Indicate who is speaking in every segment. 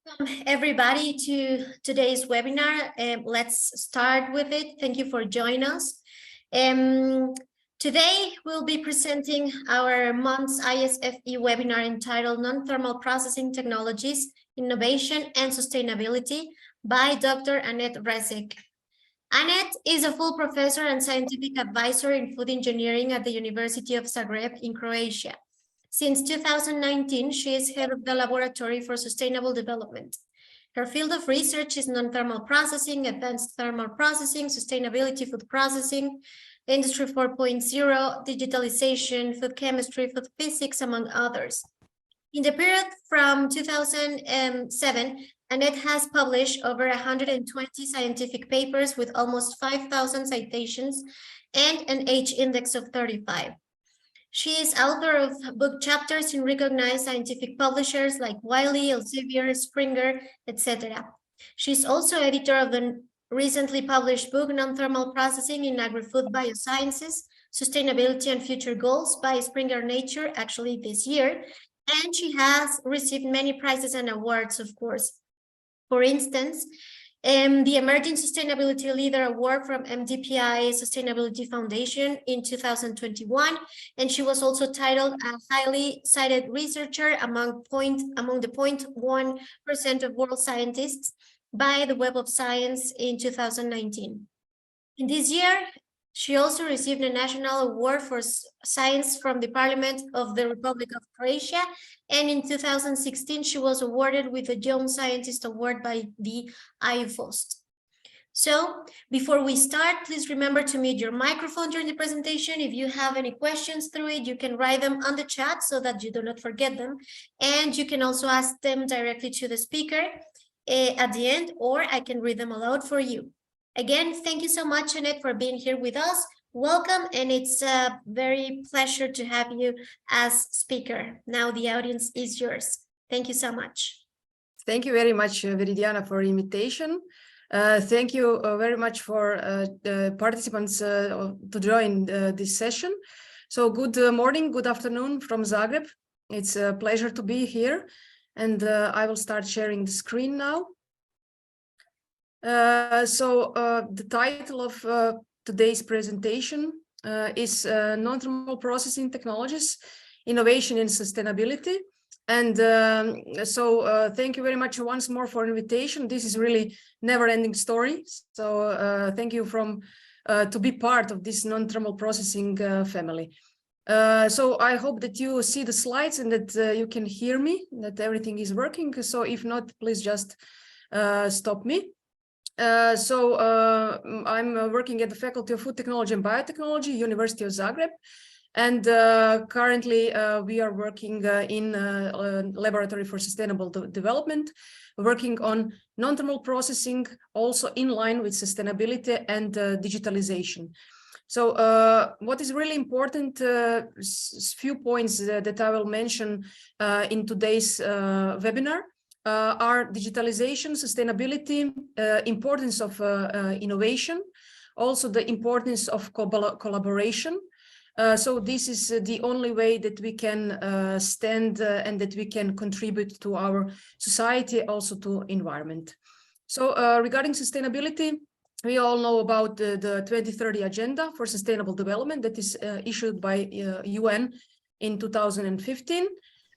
Speaker 1: Welcome everybody to today's webinar. Let's start with it. Thank you for joining us. Today we'll be presenting our month's ISFE webinar entitled Non-Thermal Processing Technologies, Innovation and Sustainability by Dr. Anet Režek. Anet is a full professor and scientific advisor in food engineering at the University of Zagreb in Croatia. Since 2019, she is head of the Laboratory for Sustainable Development. Her field of research is non-thermal processing, advanced thermal processing, sustainability food processing, Industry 4.0, digitalization, food chemistry, food physics, among others. In the period from 2007, Anet has published over 120 scientific papers with almost 5,000 citations and an H index of 35. She is author of book chapters in recognized scientific publishers like Wiley, Elsevier, Springer, etc. She's also editor of the recently published book Non-Thermal Processing in Agri-Food Biosciences, Sustainability and Future Goals by Springer Nature, actually this year, and she has received many prizes and awards, of course. For instance, the Emerging Sustainability Leader Award from MDPI Sustainability Foundation in 2021, and she was also titled a highly cited researcher among the 0.1% of world scientists by the Web of Science in 2019. In this year, she also received a National Award for Science from the Parliament of the Republic of Croatia, and in 2016, she was awarded with the Young Scientist Award by the IFOST. So, before we start, please remember to mute your microphone during the presentation. If you have any questions through it, you can write them on the chat so that you do not forget them, and you can also ask them directly to the speaker at the end, or I can read them aloud for you. Again, thank you so much, Anet, for being here with us. Welcome, and it's a very pleasure to have you as speaker. Now the audience is yours. Thank you so much.
Speaker 2: Thank you very much, Viridiana, for the invitation. Thank you very much for the participants to join this session. So good morning, good afternoon from Zagreb. It's a pleasure to be here, and I will start sharing the screen now. The title of today's presentation is Non-Thermal Processing Technologies, Innovation and Sustainability. And thank you very much once more for invitation. This is really never-ending story. So thank you to be part of this non-thermal processing family. So I hope that you see the slides and that you can hear me, that everything is working. So if not, please just stop me. I'm working at the Faculty of Food Technology and Biotechnology, University of Zagreb, and currently we are working in Laboratory for Sustainable Development, working on non-thermal processing, also in line with sustainability and digitalization. So what is really important, few points that I will mention in today's webinar. Are digitalization, sustainability, importance of innovation, also the importance of collaboration. So this is the only way that we can stand and that we can contribute to our society, also to environment. So regarding sustainability, we all know about the 2030 Agenda for Sustainable Development that is issued by UN in 2015.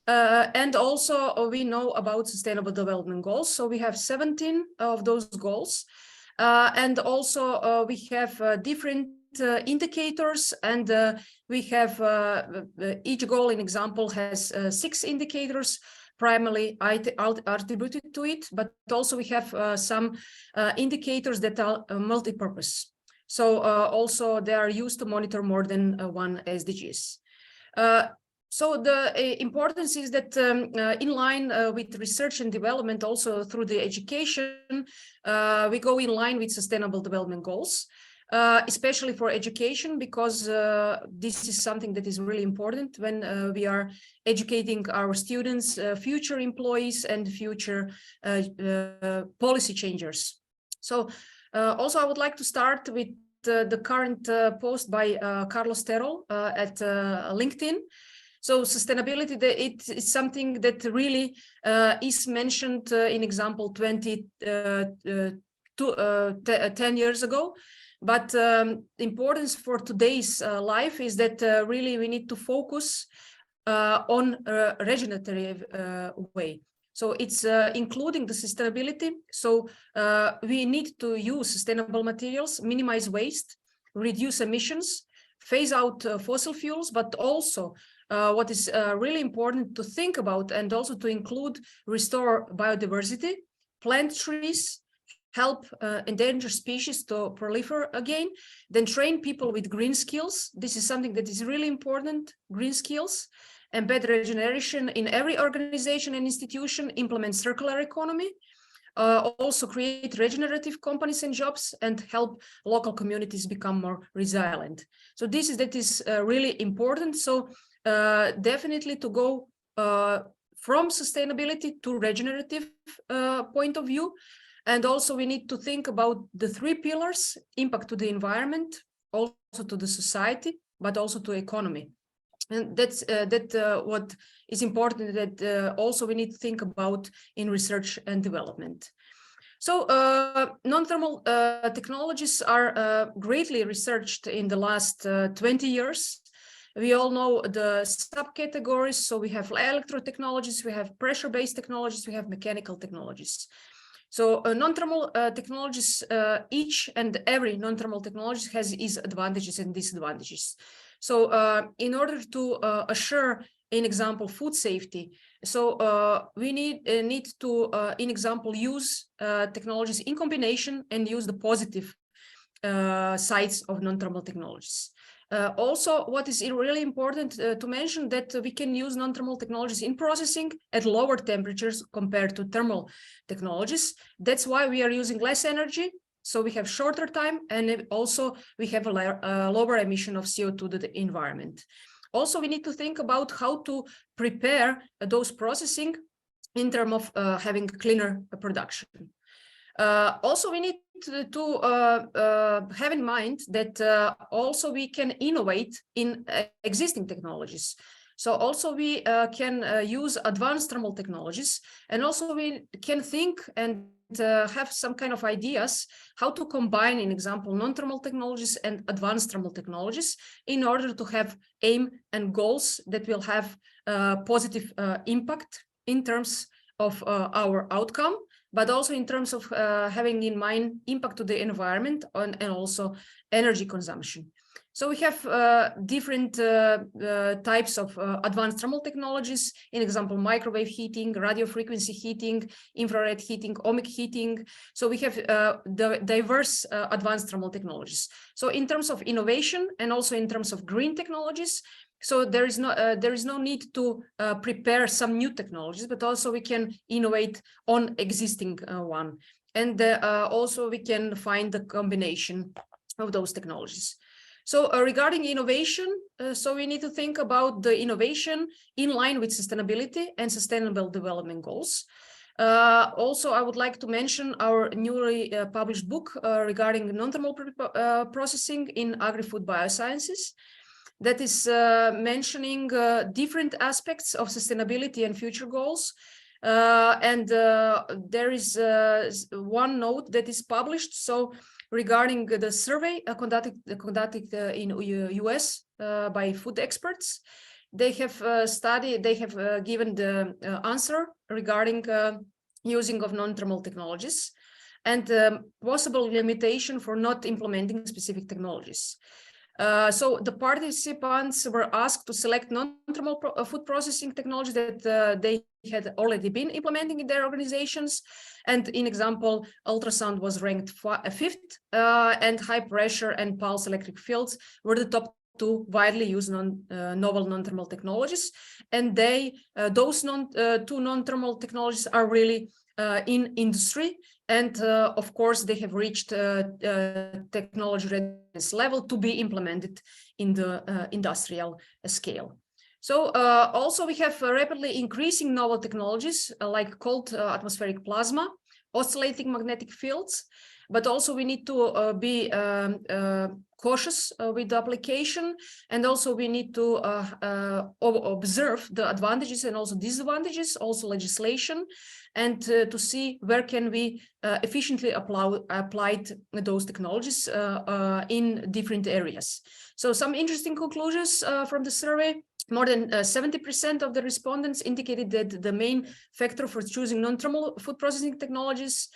Speaker 2: And also we know about Sustainable Development Goals. So we have 17 of those goals. And also we have different indicators, and we have each goal, in example, has 6 indicators primarily attributed to it, but also we have some indicators that are multi-purpose. So also they are used to monitor more than one SDGs. So the importance is that in line with research and development, also through the education, we go in line with Sustainable Development Goals, especially for education, because this is something that is really important when we are educating our students, future employees and future policy changers. So also I would like to start with the current post by Carlos Terol at LinkedIn. So sustainability, it is something that really is mentioned in example 10 years ago. But the importance for today's life is that really we need to focus on a regenerative way. So it's including the sustainability. So we need to use sustainable materials, minimize waste, reduce emissions, phase out fossil fuels, but also what is really important to think about and also to include restore biodiversity, plant trees, help endangered species to proliferate again, then train people with green skills. This is something that is really important, green skills, embed regeneration in every organization and institution, implement circular economy, also create regenerative companies and jobs, and help local communities become more resilient. So that is really important. So definitely to go from sustainability to regenerative point of view. And also we need to think about the 3 pillars: impact to the environment, also to the society, but also to economy. And that's what is important, that also we need to think about in research and development. So non-thermal technologies are greatly researched in the last 20 years. We all know the subcategories. So we have electro-technologies, we have pressure-based technologies, we have mechanical technologies. So non-thermal technologies, each and every non-thermal technology has its advantages and disadvantages. So in order to assure, in example, food safety, so we need to, in example, use technologies in combination and use the positive sides of non-thermal technologies. Also, what is really important to mention, that we can use non-thermal technologies in processing at lower temperatures compared to thermal technologies. That's why we are using less energy. So we have shorter time, and also we have a lower emission of CO2 to the environment. Also, we need to think about how to prepare those processing in terms of having cleaner production. Also, we need to have in mind that also we can innovate in existing technologies. So also we can use advanced thermal technologies, and also we can think and have some kind of ideas how to combine, in example, non-thermal technologies and advanced thermal technologies in order to have aim and goals that will have positive impact in terms of our outcome, but also in terms of having in mind impact to the environment and also energy consumption. So we have different types of advanced thermal technologies, in example, microwave heating, radio frequency heating, infrared heating, ohmic heating. So we have the diverse advanced thermal technologies. So in terms of innovation and also in terms of green technologies, so there is no need to prepare some new technologies, but also we can innovate on existing one. And also we can find the combination of those technologies. So regarding innovation, so we need to think about the innovation in line with sustainability and sustainable development goals. Also, I would like to mention our newly published book regarding non-thermal processing in agri-food biosciences, that is mentioning different aspects of sustainability and future goals. And there is one note that is published. So regarding the survey conducted in US by food experts, they have given the answer regarding using of non-thermal technologies and possible limitation for not implementing specific technologies. So the participants were asked to select non-thermal food processing technologies that they had already been implementing in their organizations. And in example, ultrasound was ranked 5th, and high pressure and pulse electric fields were the top 2 widely used novel non-thermal technologies. And those 2 non-thermal technologies are really in industry. And of course, they have reached technology readiness level to be implemented in the industrial scale. So also we have rapidly increasing novel technologies like cold atmospheric plasma, oscillating magnetic fields, but also we need to be cautious with the application, and also we need to observe the advantages and also disadvantages, also legislation, and to see where can we efficiently apply those technologies in different areas. So some interesting conclusions from the survey. More than 70% of the respondents indicated that the main factor for choosing non-thermal food processing technologies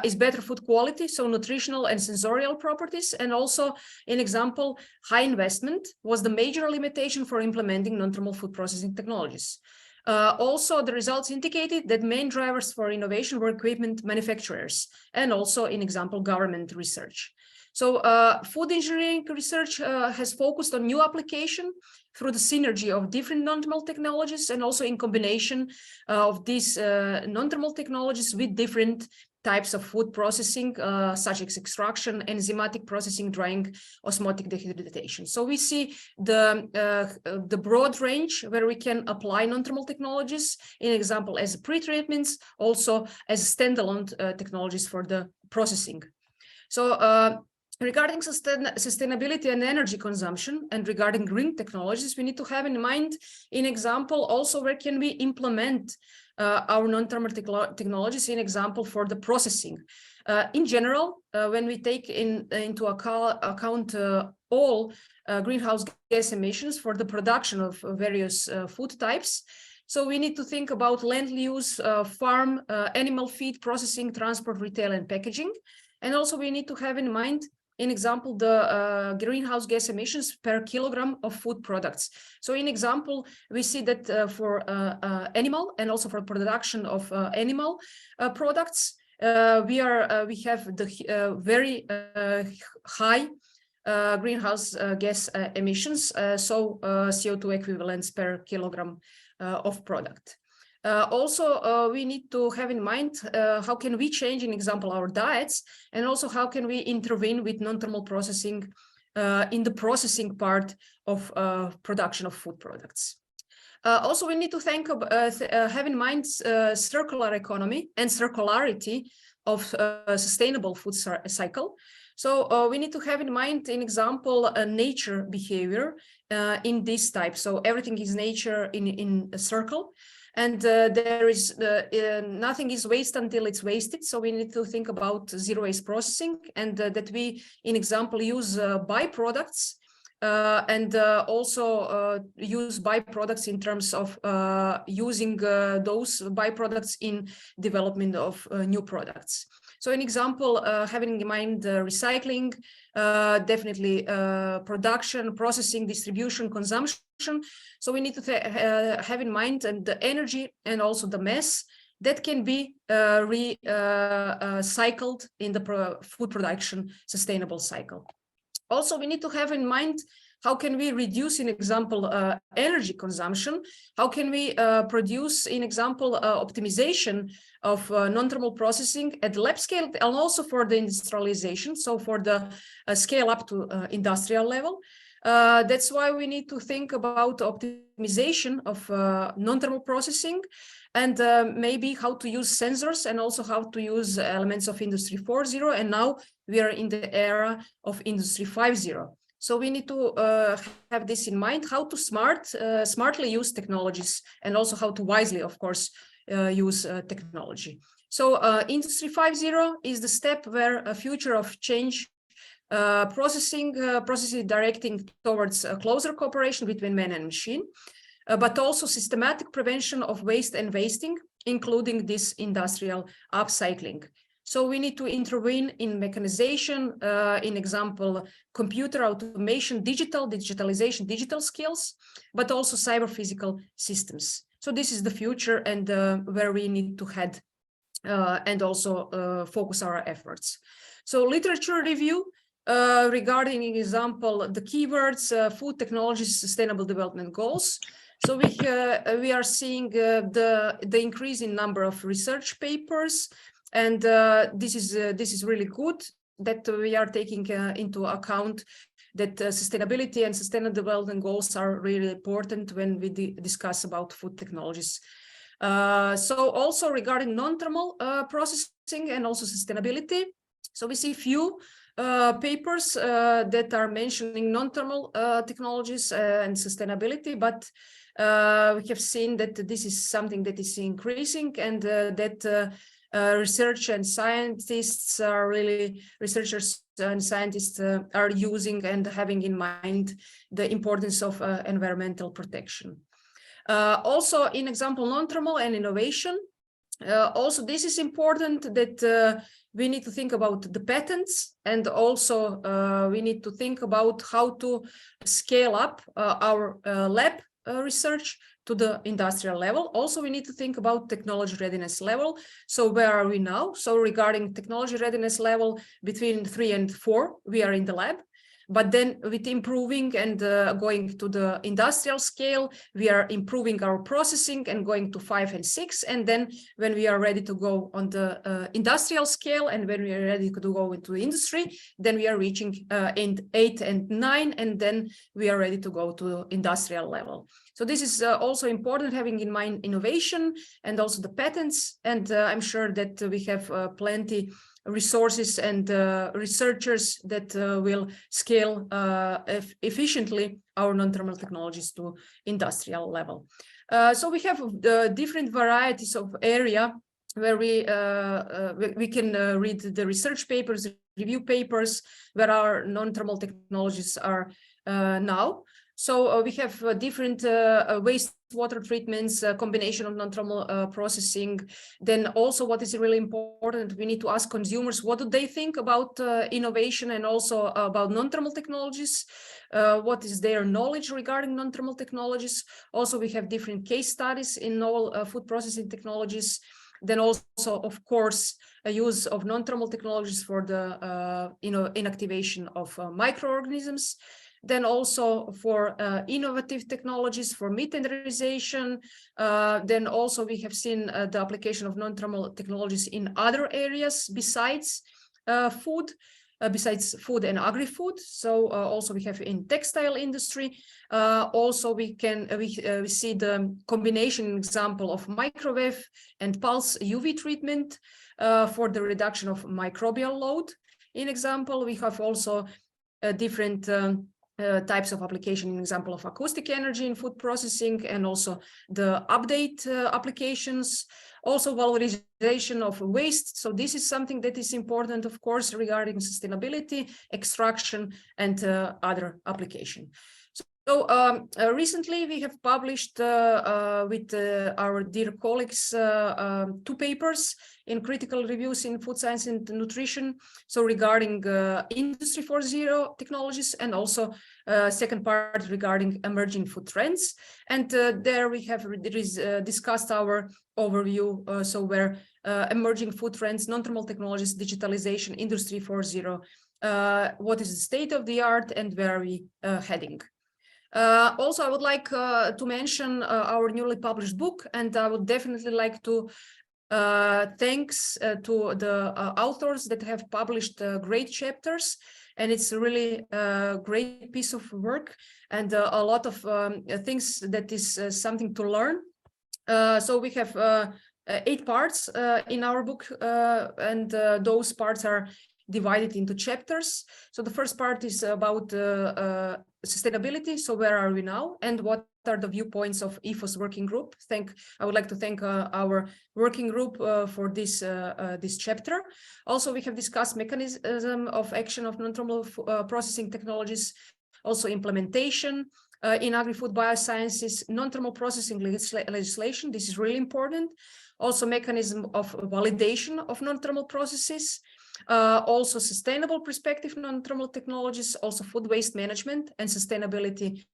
Speaker 2: is better food quality, so nutritional and sensorial properties, and also, in example, high investment was the major limitation for implementing non-thermal food processing technologies. Also, the results indicated that main drivers for innovation were equipment manufacturers, and also, in example, government research. So food engineering research has focused on new application through the synergy of different non-thermal technologies, and also in combination of these non-thermal technologies with different types of food processing, such as extraction, enzymatic processing, drying, osmotic dehydration. So we see the broad range where we can apply non-thermal technologies, in example, as pre-treatments, also as standalone technologies for the processing. So regarding sustainability and energy consumption, and regarding green technologies, we need to have in mind, in example, also where can we implement our non-thermal technologies, in example, for the processing. In general, when we take into account all greenhouse gas emissions for the production of various food types, so we need to think about land use, farm, animal feed, processing, transport, retail, and packaging. And also we need to have in mind, in example, the greenhouse gas emissions per kilogram of food products. So in example, we see that for animal and also for production of animal products, we have the very high greenhouse gas emissions, so CO2 equivalents per kilogram of product. Also, we need to have in mind how can we change, in example, our diets, and also how can we intervene with non-thermal processing in the processing part of production of food products. Also, we need to have in mind circular economy and circularity of sustainable food cycle. So we need to have in mind, in example, nature behavior in this type. So everything is nature in a circle. And there is nothing is waste until it's wasted. So we need to think about zero waste processing, and that we, in example, use byproducts and also use byproducts in terms of using those byproducts in development of new products. So an example, having in mind recycling, definitely production, processing, distribution, consumption. So we need to have in mind the energy and also the mass that can be recycled in the food production sustainable cycle. Also, we need to have in mind how can we reduce, in example, energy consumption? How can we produce, in example, optimization of non-thermal processing at lab scale, and also for the industrialization, so for the scale up to industrial level. That's why we need to think about optimization of non-thermal processing, and maybe how to use sensors, and also how to use elements of Industry 4.0. And now we are in the era of Industry 5.0. So we need to have this in mind, how to smartly use technologies, and also how to wisely, of course, use technology. So Industry 5.0 is the step where a future of change processing directing towards a closer cooperation between man and machine, but also systematic prevention of waste and wasting, including this industrial upcycling. So we need to intervene in mechanization, in example, computer automation, digitalization, digital skills, but also cyber physical systems. So this is the future, and where we need to head and also focus our efforts. So literature review regarding, example, the keywords, food technologies, sustainable development goals. So we are seeing the increase in number of research papers. And this is really good that we are taking into account that sustainability and sustainable development goals are really important when we discuss about food technologies. So also regarding non-thermal processing and also sustainability. So we see few papers that are mentioning non-thermal technologies and sustainability, but we have seen that this is something that is increasing, and that research and scientists are really, researchers and scientists are using and having in mind the importance of environmental protection. Also, in example, non-thermal and innovation. Also, this is important that we need to think about the patents, and also we need to think about how to scale up our lab research to the industrial level. Also, we need to think about technology readiness level. So where are we now? So regarding technology readiness level, between 3 and 4, we are in the lab. But then with improving and going to the industrial scale, we are improving our processing and going to 5 and 6. And then when we are ready to go on the industrial scale, and when we are ready to go into industry, then we are reaching 8 and 9, and then we are ready to go to industrial level. So this is also important, having in mind innovation and also the patents. And I'm sure that we have plenty resources and researchers that will scale efficiently our non-thermal technologies to industrial level. So we have different varieties of area where we can read the research papers, review papers, where our non-thermal technologies are now. So we have different wastewater treatments, combination of non-thermal processing. Then also, what is really important, we need to ask consumers, what do they think about innovation and also about non-thermal technologies? What is their knowledge regarding non-thermal technologies? Also, we have different case studies in novel food processing technologies. Then also, of course, a use of non-thermal technologies for the inactivation of microorganisms. Then also for innovative technologies for methanization. Then also we have seen the application of non-thermal technologies in other areas besides food. Besides food and agri-food. So also we have in textile industry. Also we see the combination example of microwave and pulse UV treatment for the reduction of microbial load. In example, we have also different types of application, in example of acoustic energy in food processing, and also the update applications, also valorization of waste. So this is something that is important, of course, regarding sustainability, extraction, and other application. So recently we have published with our dear colleagues 2 papers in critical reviews in food science and nutrition. So regarding Industry 4.0 technologies, and also second part regarding emerging food trends. And there we have discussed our overview, so where emerging food trends, non-thermal technologies, digitalization, Industry 4.0, what is the state of the art and where are we heading. Also, I would like to mention our newly published book, and I would definitely like to thanks to the authors that have published great chapters, and it's really a great piece of work and a lot of things that is something to learn. So we have 8 parts in our book, and those parts are divided into chapters. So the first part is about sustainability. So where are we now, and what are the viewpoints of IFOS working group? I would like to thank our working group for this chapter. Also, we have discussed mechanism of action of non-thermal processing technologies, also implementation in agri-food biosciences, non-thermal processing legislation. This is really important. Also, mechanism of validation of non-thermal processes. Also sustainable perspective non-thermal technologies, also food waste management and sustainability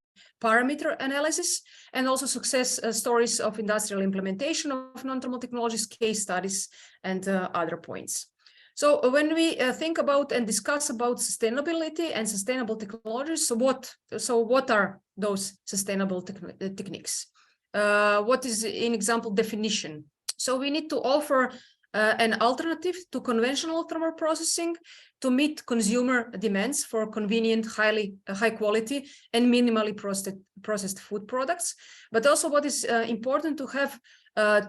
Speaker 2: parameter analysis, and also success stories of industrial implementation of non-thermal technologies, case studies, and other points. So when we think about and discuss about sustainability and sustainable technologies, so what are those sustainable techniques? What is, in example, definition? So we need to offer an alternative to conventional thermal processing to meet consumer demands for convenient, high quality and minimally processed food products. But also what is important to have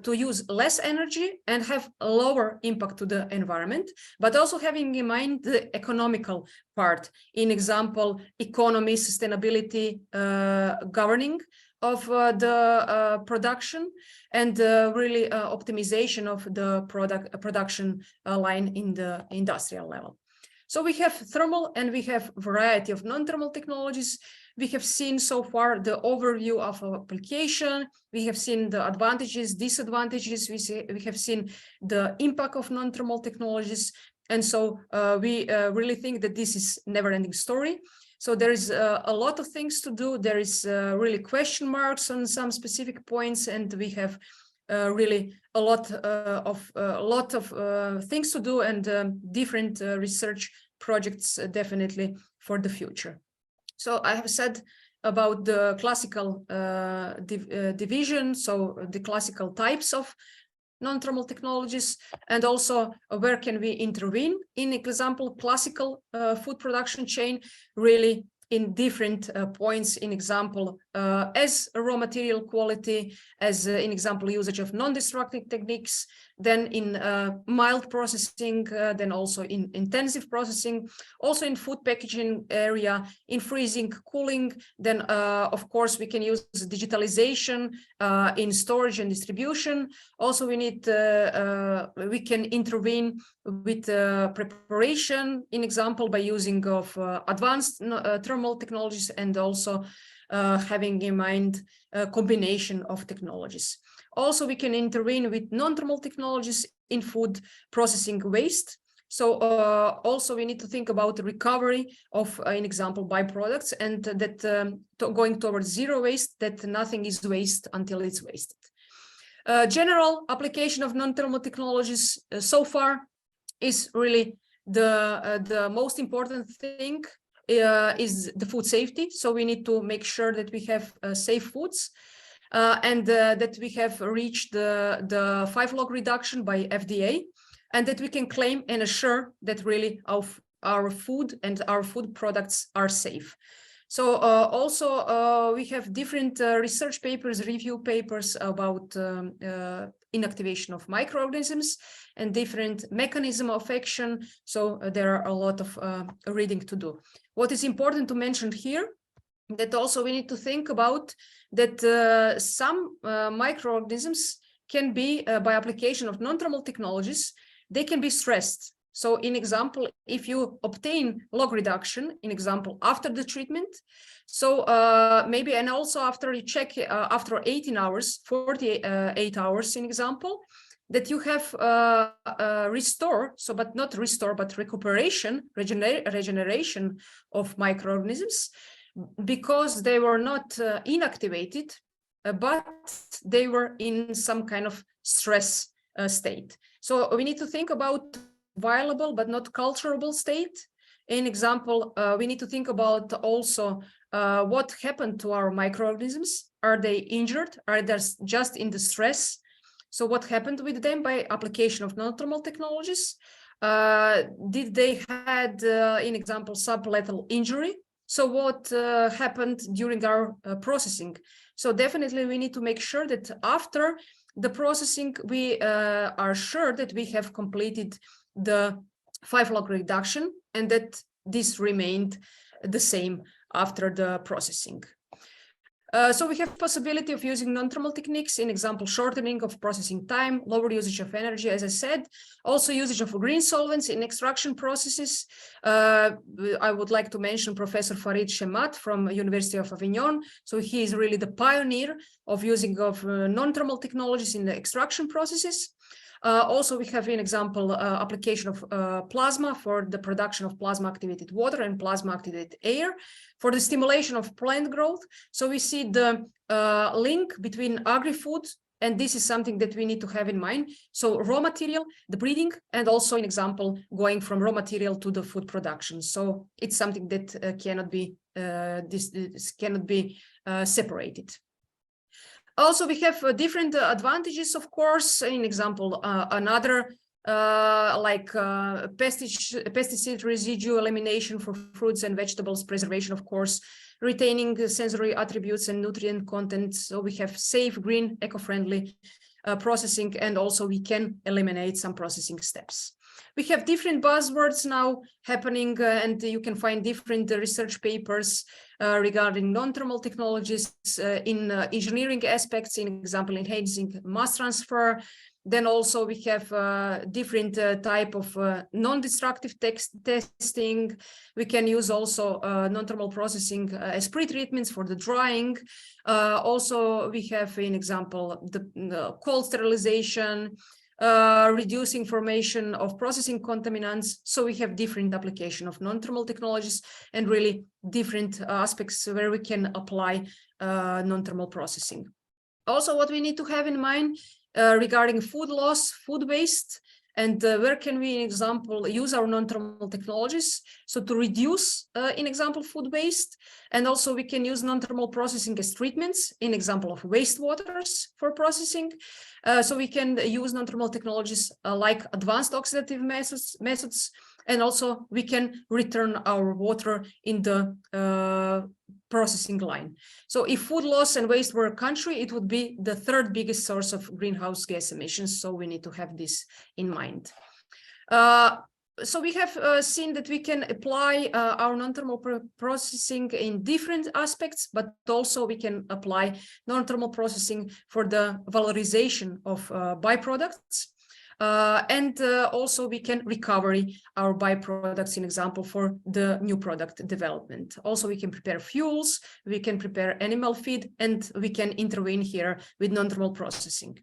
Speaker 2: to use less energy and have a lower impact to the environment, but also having in mind the economical part, in example, economy, sustainability, governing of the production, and really optimization of the production line in the industrial level. So we have thermal and we have variety of non-thermal technologies. We have seen so far the overview of application. We have seen the advantages, disadvantages. We have seen the impact of non-thermal technologies. And so we really think that this is never-ending story. So there is a lot of things to do. There is really question marks on some specific points, and we have really a lot of things to do, and different research projects definitely for the future. So I have said about the classical division, so the classical types of non-thermal technologies, and also where can we intervene. In example, classical food production chain, really in different points, in example, as a raw material quality, as in example, usage of non-destructive techniques, then in mild processing, then also in intensive processing, also in food packaging area, in freezing, cooling, then of course we can use digitalization in storage and distribution. Also we need, we can intervene with preparation, in example, by using of advanced thermal technologies, and also having in mind a combination of technologies. Also, we can intervene with non-thermal technologies in food processing waste. So also we need to think about the recovery of, in example, byproducts, and that going towards zero waste, that nothing is waste until it's wasted. General application of non-thermal technologies so far is really the most important thing is the food safety. So we need to make sure that we have safe foods. And that we have reached the 5 log reduction by FDA, and that we can claim and assure that really our food and our food products are safe. So also we have different research papers, review papers about inactivation of microorganisms and different mechanism of action. So there are a lot of reading to do. What is important to mention here, that also we need to think about that some microorganisms can be, by application of non-thermal technologies, they can be stressed. So in example, if you obtain log reduction, in example, after the treatment, so maybe, and also after you check after 18 hours, 48 hours, in example, that you have restore, so but not restore, but recuperation, regeneration of microorganisms, because they were not inactivated, but they were in some kind of stress state. So we need to think about viable but not culturable state. In example, we need to think about also what happened to our microorganisms. Are they injured? Are they just in the stress? So what happened with them by application of non-thermal technologies? Did they had, in example, sublethal injury? So what happened during our processing? So definitely we need to make sure that after the processing, we are sure that we have completed the 5 log reduction, and that this remained the same after the processing. So we have possibility of using non-thermal techniques, in example, shortening of processing time, lower usage of energy, as I said, also usage of green solvents in extraction processes. I would like to mention Professor Farid Shemat from University of Avignon. So he is really the pioneer of using of non-thermal technologies in the extraction processes. Also, we have, in example, application of plasma for the production of plasma-activated water and plasma-activated air for the stimulation of plant growth. So we see the link between agri-food, and this is something that we need to have in mind. So raw material, the breeding, and also, in example, going from raw material to the food production. So it's something that cannot be this cannot be separated. Also, we have different advantages, of course. In example, another like pesticide residue elimination for fruits and vegetables, preservation, of course, retaining sensory attributes and nutrient content. So we have safe, green, eco-friendly processing, and also we can eliminate some processing steps. We have different buzzwords now happening, and you can find different research papers regarding non-thermal technologies in engineering aspects, in example, enhancing mass transfer. Then also we have different type of non-destructive testing. We can use also non-thermal processing as pre-treatments for the drying. Also, we have, in example, the cold sterilization, reducing formation of processing contaminants. So we have different application of non-thermal technologies and really different aspects where we can apply non-thermal processing. Also, what we need to have in mind regarding food loss, food waste, and where can we, in example, use our non-thermal technologies, so to reduce, in example, food waste. And also we can use non-thermal processing as treatments, in example of wastewaters for processing. So we can use non-thermal technologies like advanced oxidative methods, and also we can return our water in the processing line. So if food loss and waste were a country, it would be the third biggest source of greenhouse gas emissions. So we need to have this in mind. So we have seen that we can apply our non-thermal processing in different aspects, but also we can apply non-thermal processing for the valorization of byproducts. And also we can recover our byproducts, in example, for the new product development. Also, we can prepare fuels, we can prepare animal feed, and we can intervene here with non-thermal processing.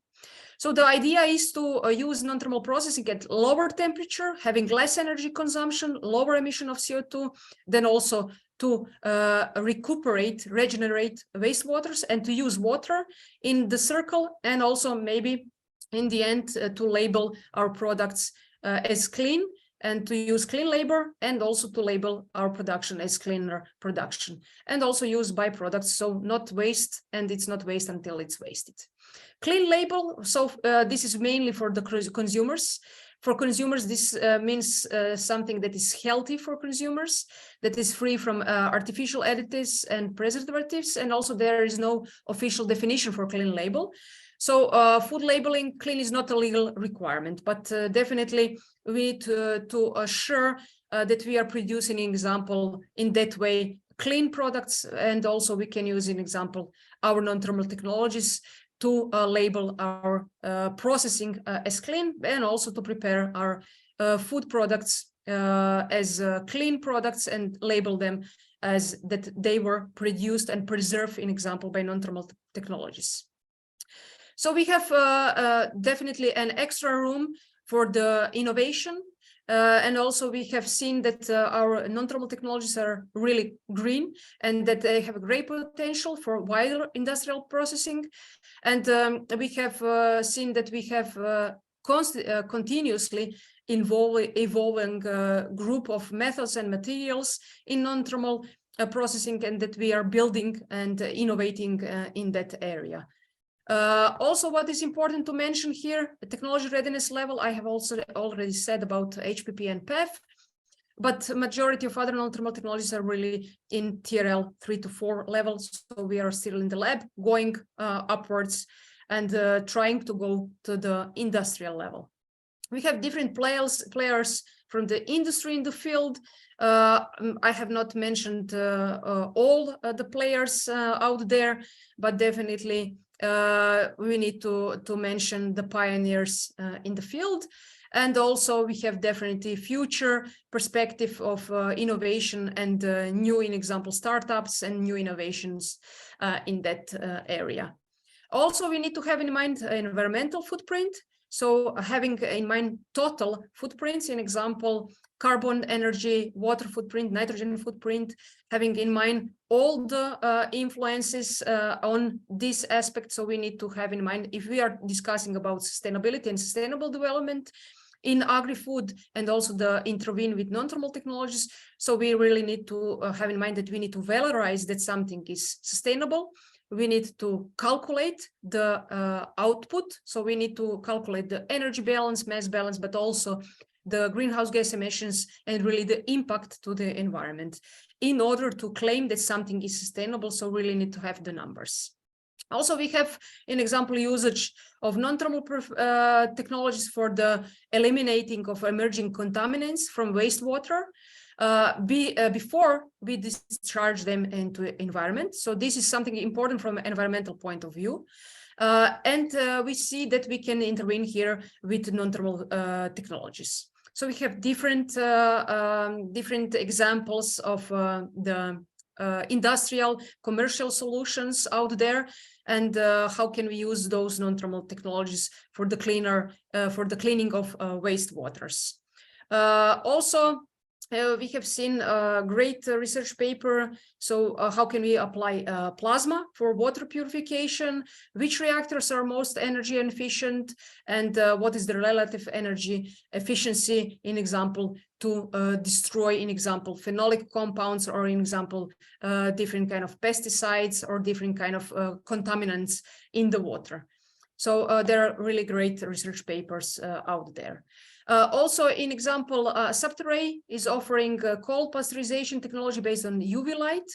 Speaker 2: So the idea is to use non-thermal processing at lower temperature, having less energy consumption, lower emission of CO2, then also to regenerate wastewaters, and to use water in the circle, and also maybe in the end to label our products as clean, and to use clean labor, and also to label our production as cleaner production, and also use byproducts, so not waste, and it's not waste until it's wasted. Clean label, so this is mainly for the consumers. For consumers, this means something that is healthy for consumers, that is free from artificial additives and preservatives, and also there is no official definition for clean label. So food labeling, clean is not a legal requirement, but definitely we need to assure that we are producing, an example, in that way, clean products, and also we can use, an example, our non-thermal technologies to label our processing as clean, and also to prepare our food products as clean products and label them as that they were produced and preserved, in example, by non-thermal technologies. So we have definitely an extra room for the innovation. And also we have seen that our non-thermal technologies are really green, and that they have a great potential for wider industrial processing. And we have seen that we have continuously evolving group of methods and materials in non-thermal processing, and that we are building and innovating in that area. Also, what is important to mention here, the technology readiness level, I have also already said about HPP and PEF, but majority of other non-thermal technologies are really in TRL 3 to 4 levels. So we are still in the lab, going upwards and trying to go to the industrial level. We have different players from the industry in the field. I have not mentioned all the players out there, but definitely we need to mention the pioneers in the field. And also we have definitely future perspective of innovation and new, in example, startups and new innovations in that area. Also, we need to have in mind environmental footprint. So having in mind total footprints, in example, carbon, energy, water footprint, nitrogen footprint, having in mind all the influences on this aspect. So we need to have in mind, if we are discussing about sustainability and sustainable development in agri-food, and also the intervene with non-thermal technologies. So we really need to have in mind that we need to valorize that something is sustainable, we need to calculate the output. So we need to calculate the energy balance, mass balance, but also the greenhouse gas emissions and really the impact to the environment in order to claim that something is sustainable. So really need to have the numbers. Also, we have an example usage of non-thermal technologies for the eliminating of emerging contaminants from wastewater before we discharge them into the environment. So this is something important from an environmental point of view. And we see that we can intervene here with non-thermal technologies. So we have different examples of the industrial commercial solutions out there, and how can we use those non-thermal technologies for the cleaning of wastewaters. Also, we have seen a great research paper. So how can we apply plasma for water purification? Which reactors are most energy efficient? And what is the relative energy efficiency, in example, to destroy, in example, phenolic compounds, or in example, different kind of pesticides or different kind of contaminants in the water. So there are really great research papers out there. Also, in example, Subterray is offering cold pasteurization technology based on UV light.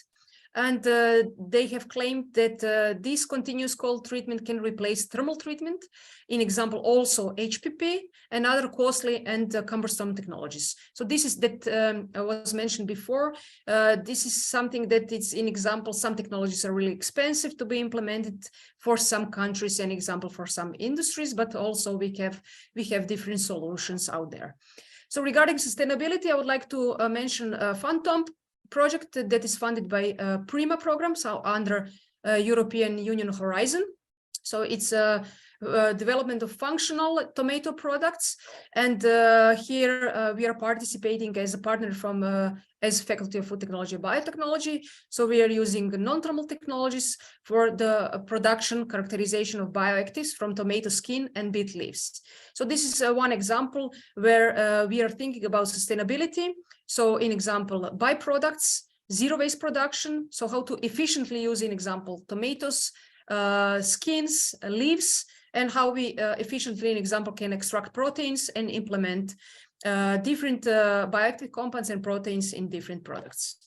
Speaker 2: And they have claimed that this continuous cold treatment can replace thermal treatment. In example, also HPP and other costly and cumbersome technologies. So this is that was mentioned before. This is something that it's, in example, some technologies are really expensive to be implemented for some countries, and example for some industries, but also we have different solutions out there. So regarding sustainability, I would like to mention Phantom project that is funded by PRIMA program, so under European Union Horizon. So it's a development of functional tomato products, and here we are participating as a partner from as Faculty of Food Technology and Biotechnology. So we are using non-thermal technologies for the production characterization of bioactives from tomato skin and beet leaves. So this is one example where we are thinking about sustainability. So in example, byproducts, zero waste production. So how to efficiently use, in example, tomatoes, skins, leaves, and how we efficiently, in example, can extract proteins and implement different bioactive compounds and proteins in different products.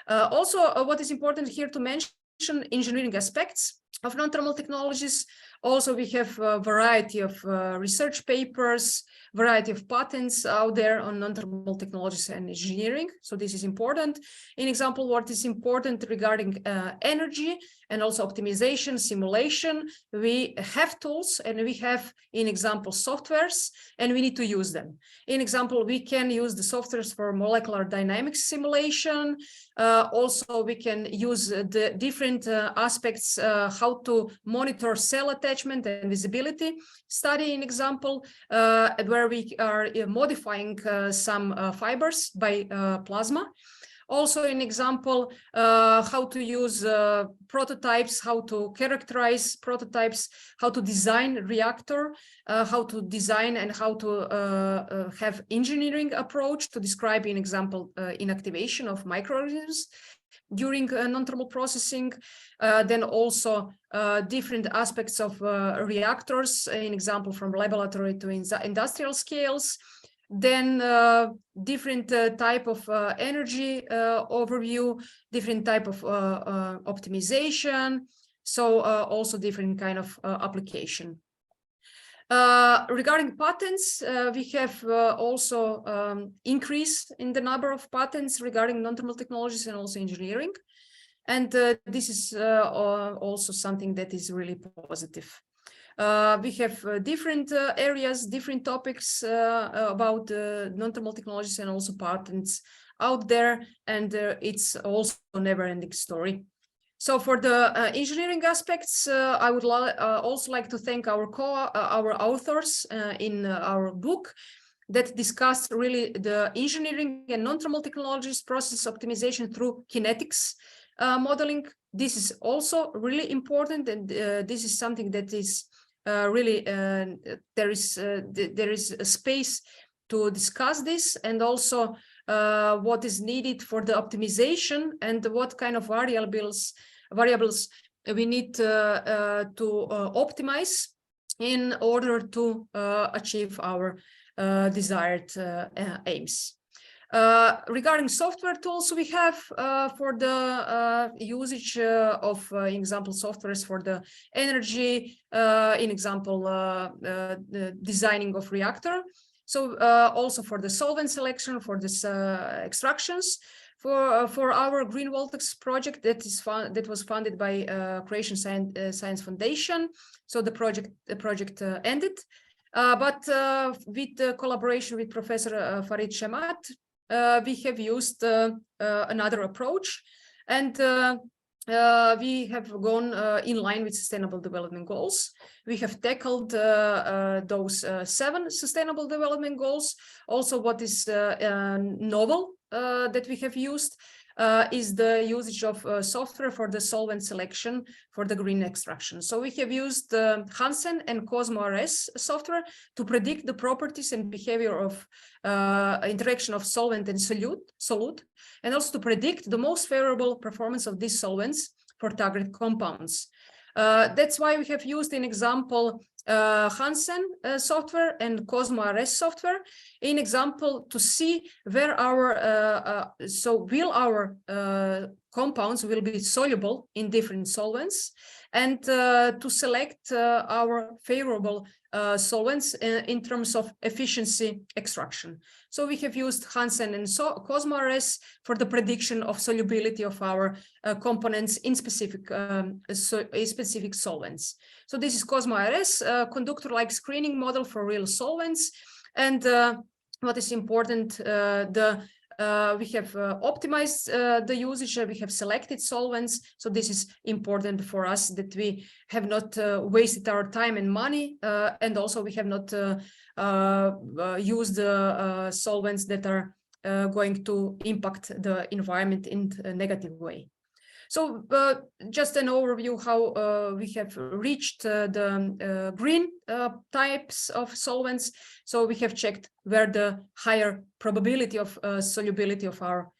Speaker 2: Also, what is important here to mention, engineering aspects of non-thermal technologies. Also, we have a variety of research papers, variety of patents out there on non-thermal technologies and engineering. So this is important. In example, what is important regarding energy and also optimization, simulation, we have tools and we have, in example, softwares, and we need to use them. In example, we can use the softwares for molecular dynamics simulation. Also, we can use the different aspects, how to monitor cell attachment and visibility study, in example, where we are modifying some fibers by plasma. Also, an example, how to use prototypes, how to characterize prototypes, how to design reactor, how to design and how to have engineering approach to describe, in example, inactivation of microorganisms during non-thermal processing. Then also different aspects of reactors, in example, from laboratory to industrial scales. Then different type of energy overview, different type of optimization. So also different kind of application. Regarding patents, we have also increase in the number of patents regarding non-thermal technologies and also engineering. And this is also something that is really positive. We have different areas, different topics about non-thermal technologies and also patents out there, and it's also a never-ending story. So for the engineering aspects, I would also like to thank our authors in our book that discuss really the engineering and non-thermal technologies process optimization through kinetics modeling. This is also really important, and this is something that is really there is a space to discuss this, and also what is needed for the optimization and what kind of variables we need to optimize in order to achieve our desired aims. Regarding software tools, we have for the usage of example softwares for the energy, in example the designing of reactor. So also for the solvent selection, for this extractions, for our Green Voltex project that was funded by Croatian Science Foundation. So the project ended, but with the collaboration with Professor Farid Shamat, we have used another approach, and we have gone in line with Sustainable Development Goals. We have tackled those 7 Sustainable Development Goals. Also, what is novel that we have used is the usage of software for the solvent selection for the green extraction. So we have used Hansen and Cosmo RS software to predict the properties and behavior of interaction of solvent and solute, and also to predict the most favorable performance of these solvents for target compounds. That's why we have used an example Hansen software and Cosmo RS software in example to see where our will our compounds will be soluble in different solvents, and to select our favorable solvents in terms of efficiency extraction. So we have used Hansen and Cosmo RS for the prediction of solubility of our components in specific solvents. So this is Cosmo RS, conductor-like screening model for real solvents. And what is important, we have optimized the usage, we have selected solvents. So this is important for us, that we have not wasted our time and money, and also we have not used solvents that are going to impact the environment in a negative way. So just an overview how we have reached the green types of solvents. So we have checked where the higher probability of solubility of our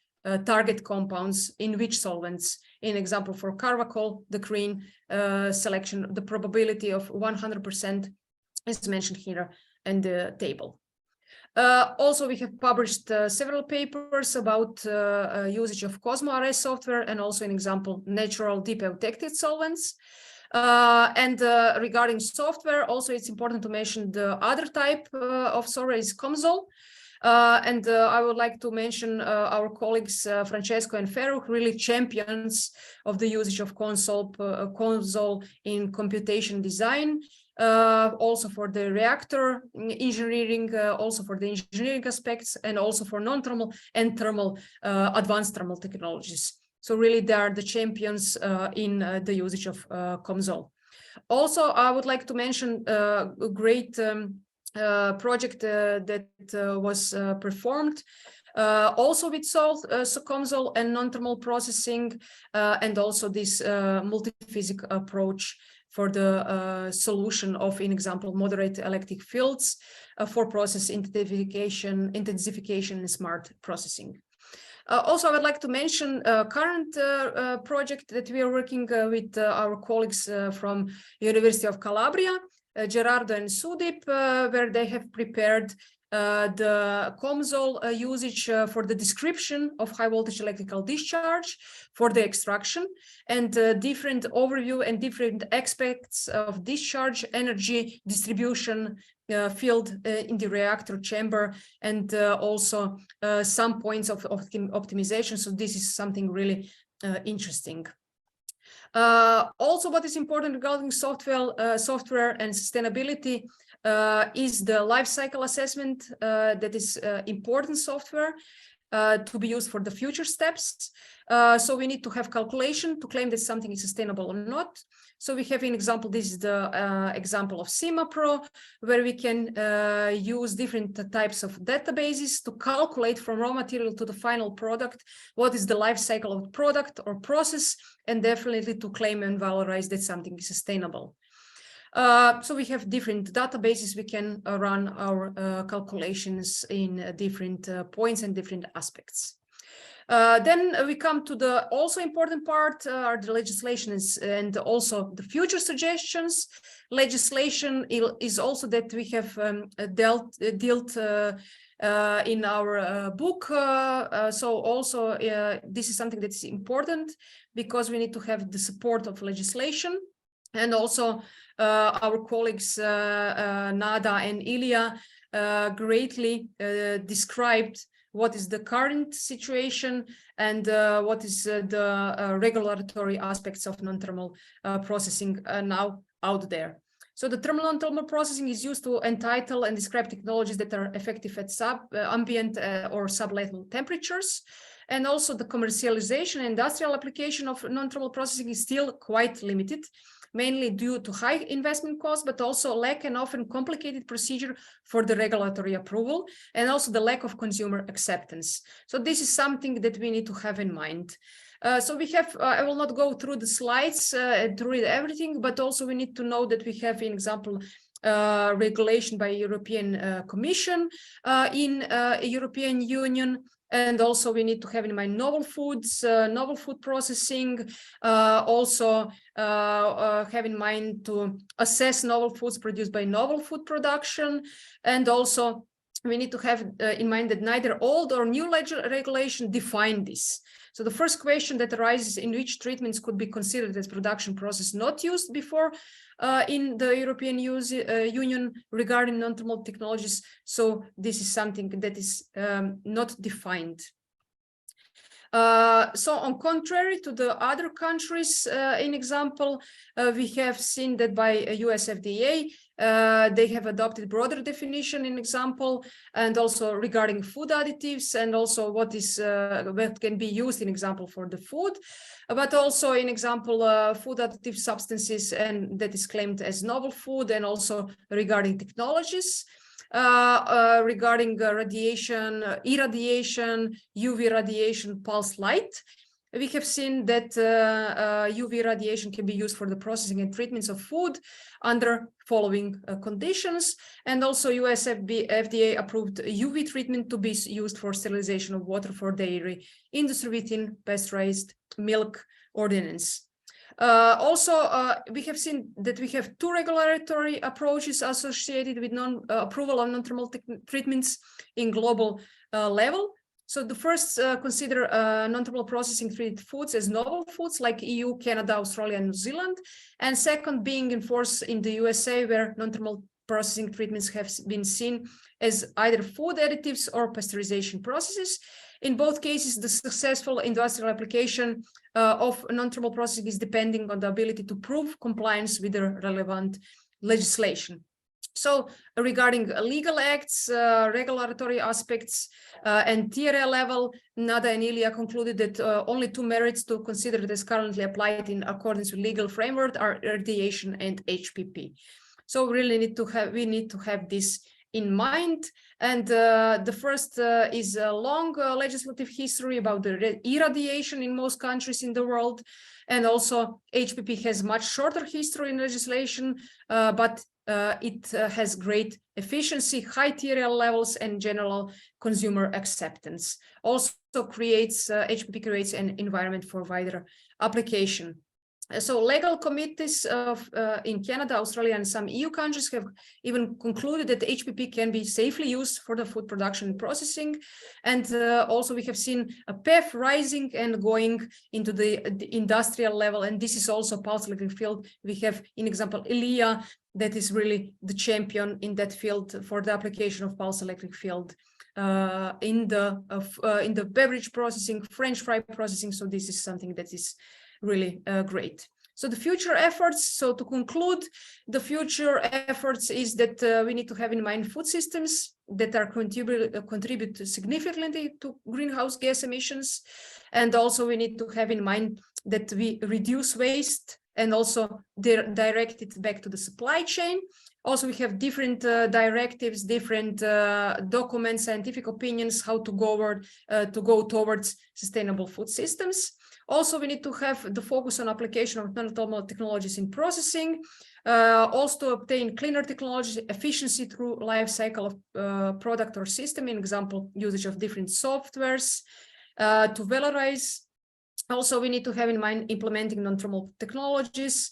Speaker 2: target compounds in which solvents. In example, for Carvacol, the green selection, the probability of 100% is mentioned here in the table. Also, we have published several papers about usage of Cosmo RS software, and also an example, natural deep eutectic solvents. And regarding software, also it's important to mention the other type of software is COMSOL. And I would like to mention our colleagues Francesco and Ferruch, really champions of the usage of COMSOL in computation design. Also for the reactor engineering, also for the engineering aspects, and also for non-thermal and thermal, advanced thermal technologies. So really they are the champions in the usage of COMSOL. Also, I would like to mention a great project that was performed also with COMSOL and non-thermal processing, and also this multi-physics approach for the solution of, in example, moderate electric fields for process intensification and smart processing. Also, I would like to mention a current project that we are working with our colleagues from University of Calabria, Gerardo and Sudip, where they have prepared the COMSOL usage for the description of high voltage electrical discharge for the extraction, and different overview and different aspects of discharge, energy distribution field in the reactor chamber, and also some points of optimization. So this is something really interesting. Also, what is important regarding software and sustainability is the life cycle assessment that is important software to be used for the future steps. So we need to have calculation to claim that something is sustainable or not. So we have an example, this is the example of CIMA Pro, where we can use different types of databases to calculate from raw material to the final product, what is the life cycle of the product or process, and definitely to claim and valorize that something is sustainable. So we have different databases, we can run our calculations in different points and different aspects. Then we come to the also important part, are the legislations and also the future suggestions. Legislation is also that we have dealt in our book. So also this is something that's important because we need to have the support of legislation. And also our colleagues Nada and Ilya greatly described what is the current situation and what is the regulatory aspects of non-thermal processing now out there. So the thermal non-thermal processing is used to entitle and describe technologies that are effective at ambient or sublethal temperatures. And also the commercialization and industrial application of non-thermal processing is still quite limited, mainly due to high investment costs, but also lack and often complicated procedure for the regulatory approval, and also the lack of consumer acceptance. So this is something that we need to have in mind. So we have, I will not go through the slides to read everything, but also we need to know that we have, in example, regulation by European Commission in European Union. And also we need to have in mind novel foods, novel food processing, also have in mind to assess novel foods produced by novel food production. And also we need to have in mind that neither old or new regulation define this. So the first question that arises, in which treatments could be considered as production process not used before in the European Union regarding non-thermal technologies. So this is something that is not defined. So on contrary to the other countries, in example, we have seen that by US FDA, they have adopted broader definition, in example, and also regarding food additives, and also what can be used, in example, for the food, but also, in example, food additive substances, and that is claimed as novel food, and also regarding technologies. Regarding radiation, irradiation, UV radiation, pulse light. We have seen that UV radiation can be used for the processing and treatments of food under following conditions. And also US FDA approved UV treatment to be used for sterilization of water for dairy industry within pasteurized milk ordinance. We have seen that we have two regulatory approaches associated with approval of non-thermal treatments in global level. So the first consider non-thermal processing treated foods as novel foods like EU, Canada, Australia, and New Zealand. And second being enforced in the USA, where non-thermal processing treatments have been seen as either food additives or pasteurization processes. In both cases, the successful industrial application of non-thermal processing is depending on the ability to prove compliance with the relevant legislation. So regarding legal acts, regulatory aspects, and TRL level, Nada and Ilya concluded that only two merits to consider that is currently applied in accordance with legal framework are radiation and HPP. So we really need to have this in mind. And the first is a long legislative history about the irradiation in most countries in the world. And also HPP has much shorter history in legislation, but it has great efficiency, high TRL levels, and general consumer acceptance. Also HPP creates an environment for wider application. So legal committees in Canada, Australia, and some EU countries have even concluded that HPP can be safely used for the food production and processing. And also we have seen a path rising and going into the industrial level. And this is also pulse electric field. We have, in example, Ilya, that is really the champion in that field for the application of pulse electric field in the beverage processing, French fry processing. So this is something that is really great. So the future efforts, so to conclude, the future efforts is that we need to have in mind food systems that are contribute significantly to greenhouse gas emissions. And also we need to have in mind that we reduce waste and also direct it back to the supply chain. Also, we have different directives, different documents, scientific opinions, how to go towards sustainable food systems. Also, we need to have the focus on application of non-thermal technologies in processing, also to obtain cleaner technology efficiency through life cycle of product or system, in example, usage of different softwares. to valorize. Also, we need to have in mind implementing non-thermal technologies,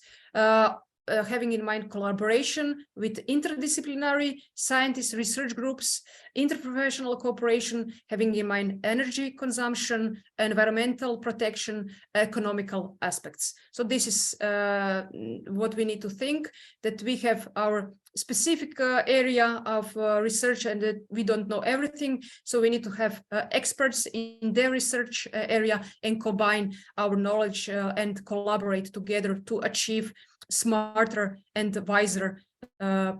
Speaker 2: having in mind collaboration with interdisciplinary scientists, research groups, interprofessional cooperation, having in mind energy consumption, environmental protection, economical aspects. So this is what we need to think, that we have our specific area of research and that we don't know everything. So we need to have experts in their research area and combine our knowledge and collaborate together to achieve smarter and wiser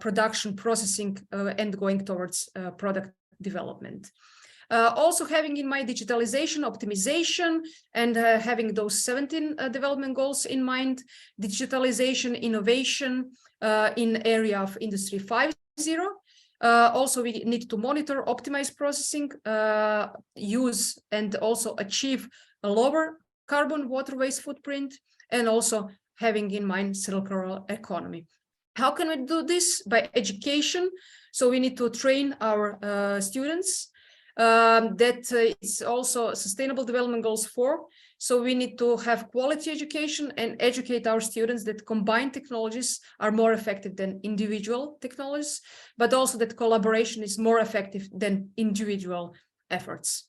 Speaker 2: production, processing, and going towards product development. Also having in mind digitalization, optimization, and having those 17 development goals in mind, digitalization, innovation in area of Industry 5.0. Also, we need to monitor, optimize processing, use, and also achieve a lower carbon water waste footprint, and also having in mind circular economy. How can we do this? By education. So we need to train our students. That is also Sustainable Development Goals 4. So we need to have quality education and educate our students that combined technologies are more effective than individual technologies, but also that collaboration is more effective than individual efforts.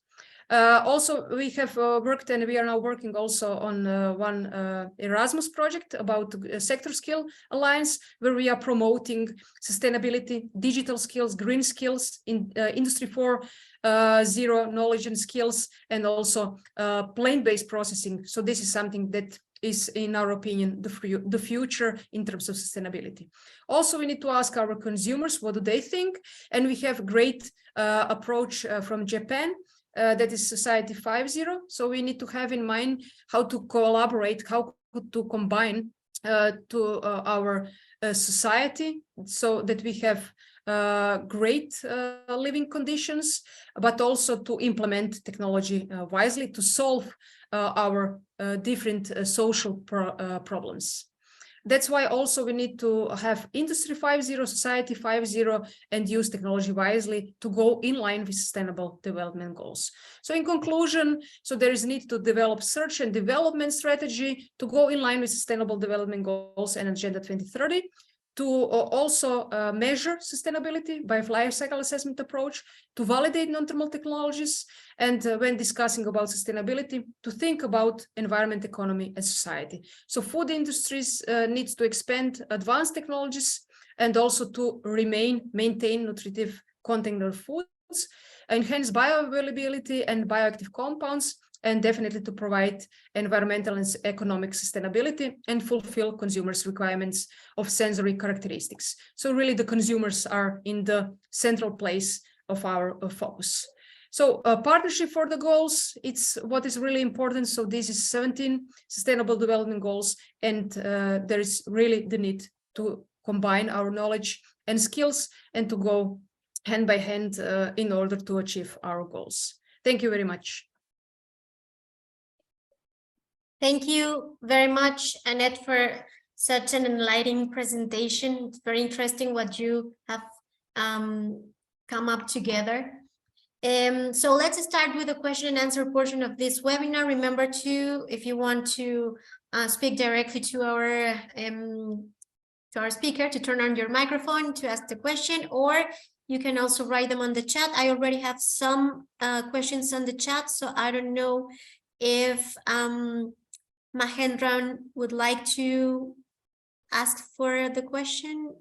Speaker 2: Also, we have worked and we are now working also on one Erasmus project about Sector Skill Alliance, where we are promoting sustainability, digital skills, green skills in Industry 4.0 knowledge and skills, and also plane-based processing. So this is something that is, in our opinion, the future in terms of sustainability. Also, we need to ask our consumers, what do they think? And we have a great approach from Japan, that is Society 5.0. So we need to have in mind how to collaborate, how to combine to our society, so that we have great living conditions, but also to implement technology wisely to solve our different social problems. That's why also we need to have Industry 5.0, Society 5.0, and use technology wisely to go in line with Sustainable Development Goals. So in conclusion, so there is need to develop search and development strategy to go in line with Sustainable Development Goals and Agenda 2030, to also measure sustainability by life cycle assessment approach, to validate non-thermal technologies, and when discussing about sustainability, to think about environment, economy, and society. So food industries needs to expand advanced technologies and also to maintain nutritive content of foods, enhance bioavailability and bioactive compounds, and definitely to provide environmental and economic sustainability and fulfill consumers' requirements of sensory characteristics. So really the consumers are in the central place of our focus. So partnership for the goals, it's what is really important. So this is 17 Sustainable Development Goals, and there is really the need to combine our knowledge and skills and to go hand by hand in order to achieve our goals. Thank you very much.
Speaker 1: Thank you very much, Anet, for such an enlightening presentation. It's very interesting what you have come up together. So let's start with the question and answer portion of this webinar. Remember to, if you want to speak directly to our speaker, to turn on your microphone to ask the question, or you can also write them on the chat. I already have some questions on the chat, so I don't know if Mahendran would like to ask for the question.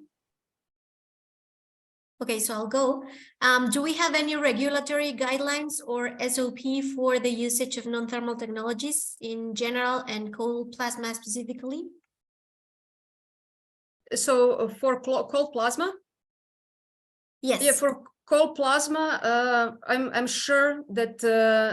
Speaker 1: Okay, so I'll go. Do we have any regulatory guidelines or SOP for the usage of non-thermal technologies in general and cold plasma specifically?
Speaker 2: So for cold plasma?
Speaker 1: Yes.
Speaker 2: Yeah, for cold plasma, I'm sure that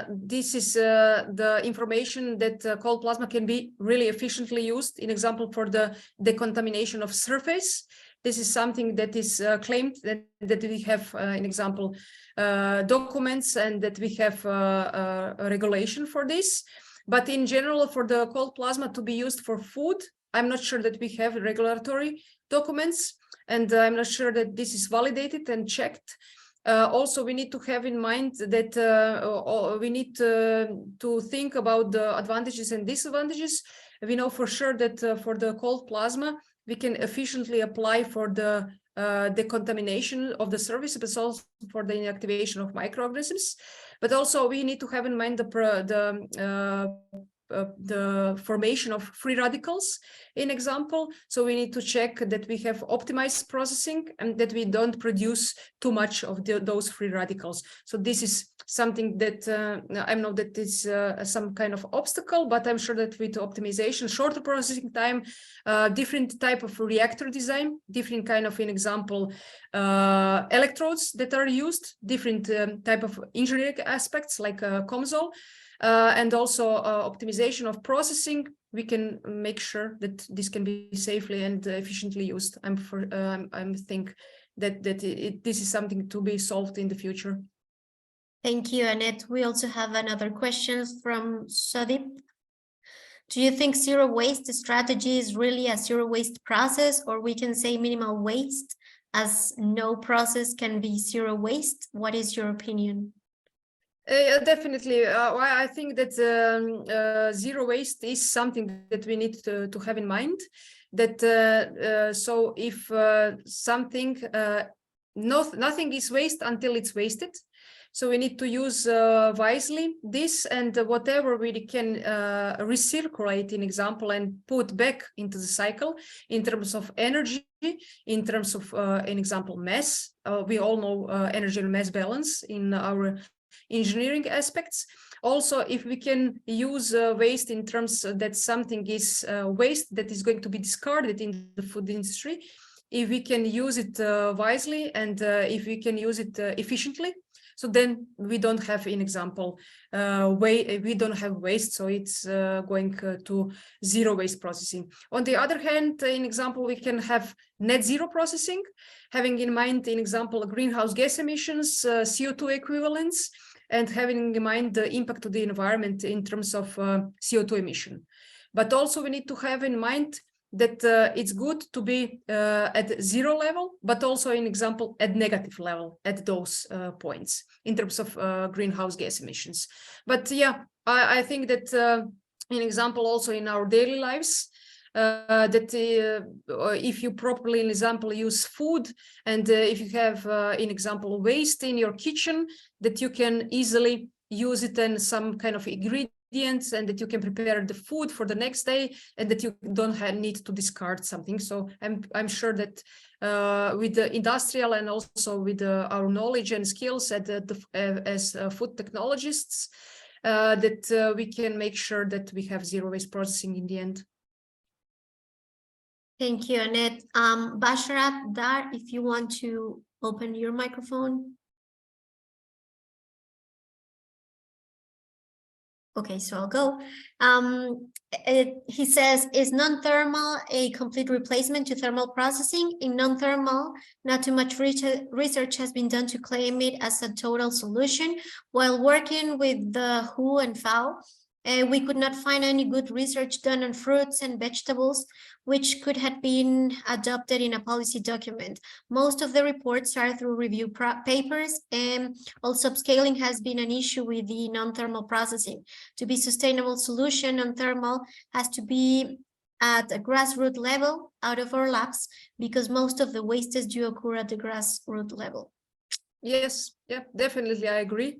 Speaker 2: this is the information that cold plasma can be really efficiently used. In example, for the decontamination of surface, this is something that is claimed that we have, in example, documents, and that we have a regulation for this. But in general, for the cold plasma to be used for food, I'm not sure that we have regulatory documents, and I'm not sure that this is validated and checked. Also, we need to have in mind that we need to think about the advantages and disadvantages. We know for sure that for the cold plasma, we can efficiently apply for the decontamination of the surface, but also for the inactivation of microorganisms. But also we need to have in mind the formation of free radicals in example. So we need to check that we have optimized processing and that we don't produce too much of those free radicals. So this is something that I know that is some kind of obstacle, but I'm sure that with optimization, shorter processing time, different type of reactor design, different kind of, in example, electrodes that are used, different type of engineering aspects like COMSOL, and also optimization of processing, we can make sure that this can be safely and efficiently used. I think that this is something to be solved in the future.
Speaker 1: Thank you, Anet. We also have another question from Sadip. Do you think zero waste strategy is really a zero waste process, or we can say minimal waste, as no process can be zero waste? What is your opinion?
Speaker 2: Definitely. I think that zero waste is something that we need to have in mind. That so if something, nothing is waste until it's wasted. So we need to use wisely this, and whatever we can recirculate, in example, and put back into the cycle in terms of energy, in terms of, in example, mass. We all know energy and mass balance in our engineering aspects. Also, if we can use waste in terms that something is waste that is going to be discarded in the food industry, if we can use it wisely and if we can use it efficiently, so then we don't have, in example, we don't have waste, so it's going to zero waste processing. On the other hand, in example, we can have net zero processing, having in mind, in example, greenhouse gas emissions, CO2 equivalents, and having in mind the impact to the environment in terms of CO2 emission. But also we need to have in mind that it's good to be at zero level, but also, in example, at negative level at those points in terms of greenhouse gas emissions. But yeah, I think that, in example, also in our daily lives, that if you properly, in example, use food, and if you have, in example, waste in your kitchen, that you can easily use it in some kind of ingredients, and that you can prepare the food for the next day, and that you don't need to discard something. So I'm sure that with the industrial and also with our knowledge and skills as food technologists, that we can make sure that we have zero waste processing in the end.
Speaker 1: Thank you, Anet. Basharat Dar, if you want to open your microphone. Okay, so I'll go. He says, is non-thermal a complete replacement to thermal processing? In non-thermal, not too much research has been done to claim it as a total solution. While working with the WHO and FAO, we could not find any good research done on fruits and vegetables, which could have been adopted in a policy document. Most of the reports are through review papers, and also upscaling has been an issue with the non-thermal processing. To be sustainable solution, non-thermal has to be at a grassroots level out of our labs, because most of the wastes do occur at the grassroots level.
Speaker 2: Yes, yeah, definitely, I agree